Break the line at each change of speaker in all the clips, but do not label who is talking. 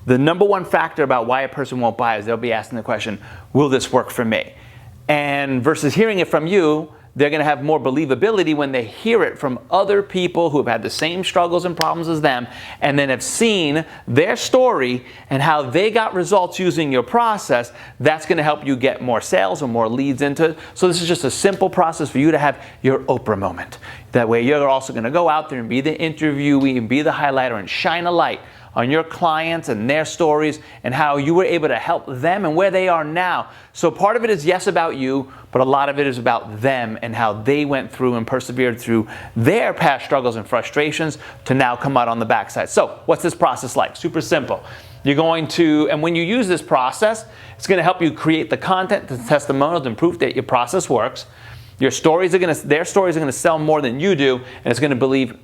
The number one factor about why a person won't buy is they'll be asking the question, will this work for me? And versus hearing it from you, they're going to have more believability when they hear it from other people who have had the same struggles and problems as them, and then have seen their story and how they got results using your process. That's going to help you get more sales or more leads into it. So this is just a simple process for you to have your Oprah moment. That way you're also going to go out there and be the interviewee and be the highlighter and shine a light on your clients and their stories and how you were able to help them and where they are now. So part of it is, yes, about you, but a lot of it is about them and how they went through and persevered through their past struggles and frustrations to now come out on the backside. So what's this process like? Super simple. You're going to, and when you use this process, it's going to help you create the content, the testimonials, and proof that your process works. Their stories are going to sell more than you do, and it's going to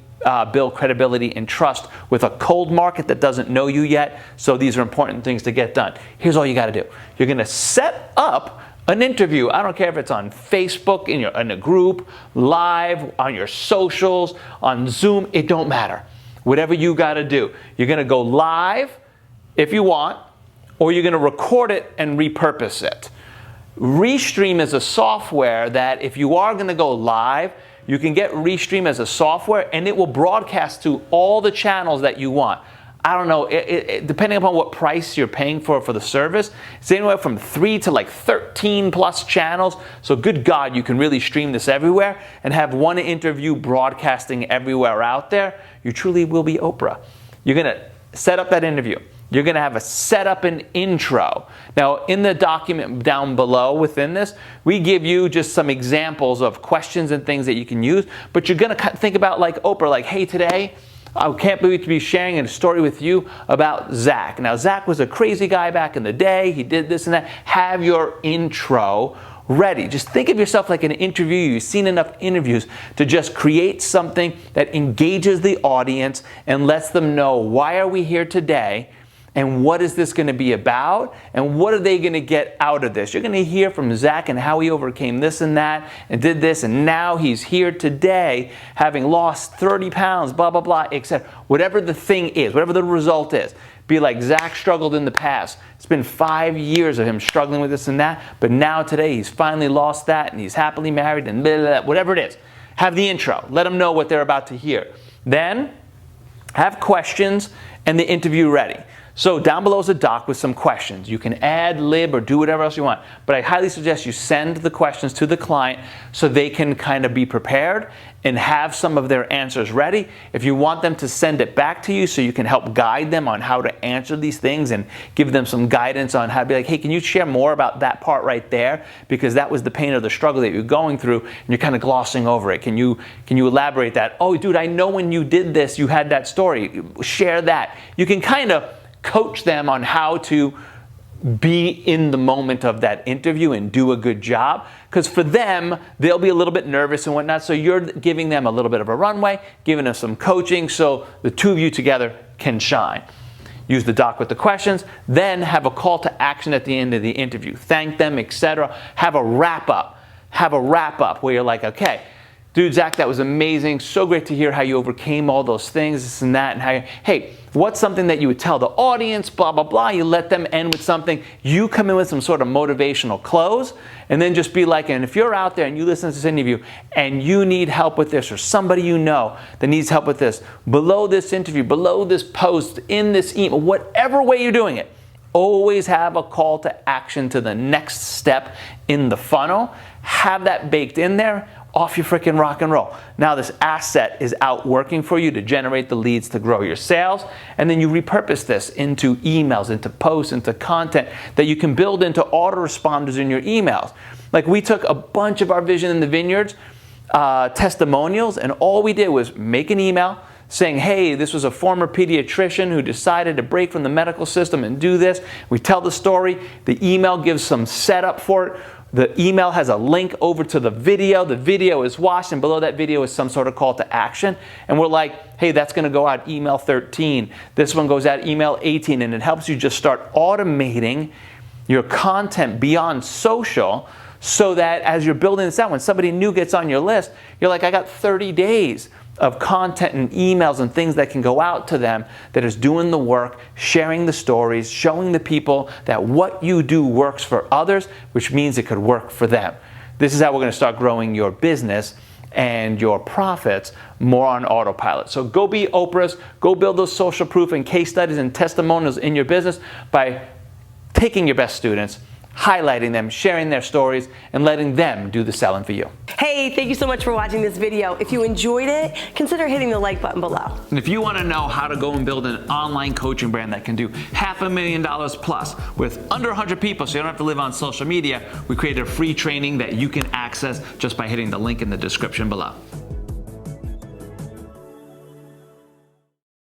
build credibility and trust with a cold market that doesn't know you yet. So these are important things to get done. Here's all you got to do. You're going to set up an interview. I don't care if it's on Facebook, in a group, live, on your socials, on Zoom. It don't matter. Whatever you got to do. You're going to go live if you want, or you're going to record it and repurpose it. Restream is a software that if you are going to go live, you can get Restream as a software, and it will broadcast to all the channels that you want. I don't know, depending upon what price you're paying for the service, it's anywhere from 3 to like 13 plus channels. So good God, you can really stream this everywhere and have one interview broadcasting everywhere out there. You truly will be Oprah. You're going to set up that interview. You're going to have a setup and intro. Now, in the document down below within this, we give you just some examples of questions and things that you can use, but you're going to think about like Oprah, like, hey, today, I can't believe to be sharing a story with you about Zach. Now, Zach was a crazy guy back in the day. He did this and that. Have your intro ready. Just think of yourself like an interview. You've seen enough interviews to just create something that engages the audience and lets them know, why are we here today? And what is this going to be about? And what are they going to get out of this? You're going to hear from Zach and how he overcame this and that and did this. And now he's here today having lost 30 pounds, blah, blah, blah, etc. Whatever the thing is, whatever the result is. Be like, Zach struggled in the past. It's been 5 years of him struggling with this and that. But now today he's finally lost that and he's happily married and blah, blah, blah, whatever it is. Have the intro. Let them know what they're about to hear. Then have questions and the interview ready. So down below is a doc with some questions. You can ad lib or do whatever else you want. But I highly suggest you send the questions to the client so they can kind of be prepared and have some of their answers ready. If you want them to send it back to you so you can help guide them on how to answer these things and give them some guidance on how to be like, hey, can you share more about that part right there? Because that was the pain or the struggle that you're going through and you're kind of glossing over it. Can you elaborate that? Oh, dude, I know when you did this, you had that story. Share that. You can kind of coach them on how to be in the moment of that interview and do a good job. Because for them, they'll be a little bit nervous and whatnot. So you're giving them a little bit of a runway, giving them some coaching so the two of you together can shine. Use the doc with the questions, then have a call to action at the end of the interview. Thank them, etc. Have a wrap up. Have a wrap up where you're like, okay, dude, Zach, that was amazing. So great to hear how you overcame all those things, this and that, and how you, hey, what's something that you would tell the audience, blah, blah, blah. You let them end with something. You come in with some sort of motivational close, and then just be like, and if you're out there and you listen to this interview and you need help with this, or somebody you know that needs help with this, below this interview, below this post, in this email, whatever way you're doing it, always have a call to action to the next step in the funnel. Have that baked in there. Off your freaking rock and roll. Now this asset is out working for you to generate the leads to grow your sales, and then you repurpose this into emails, into posts, into content that you can build into autoresponders in your emails. Like we took a bunch of our Vision in the Vineyards testimonials, and all we did was make an email saying, hey, this was a former pediatrician who decided to break from the medical system and do this. We tell the story. The email gives some setup for it. The email has a link over to the video. The video is watched, and below that video is some sort of call to action. And we're like, hey, that's going to go out email 13. This one goes out email 18. And it helps you just start automating your content beyond social so that as you're building this out, when somebody new gets on your list, you're like, I got 30 days of content and emails and things that can go out to them that is doing the work, sharing the stories, showing the people that what you do works for others, which means it could work for them. This is how we're going to start growing your business and your profits more on autopilot. So go be Oprah's, go build those social proof and case studies and testimonials in your business by taking your best students, highlighting them, sharing their stories, and letting them do the selling for you.
Hey, thank you so much for watching this video. If you enjoyed it, consider hitting the like button below.
And if you want to know how to go and build an online coaching brand that can do $500,000 plus with under 100 people so you don't have to live on social media, we created a free training that you can access just by hitting the link in the description below.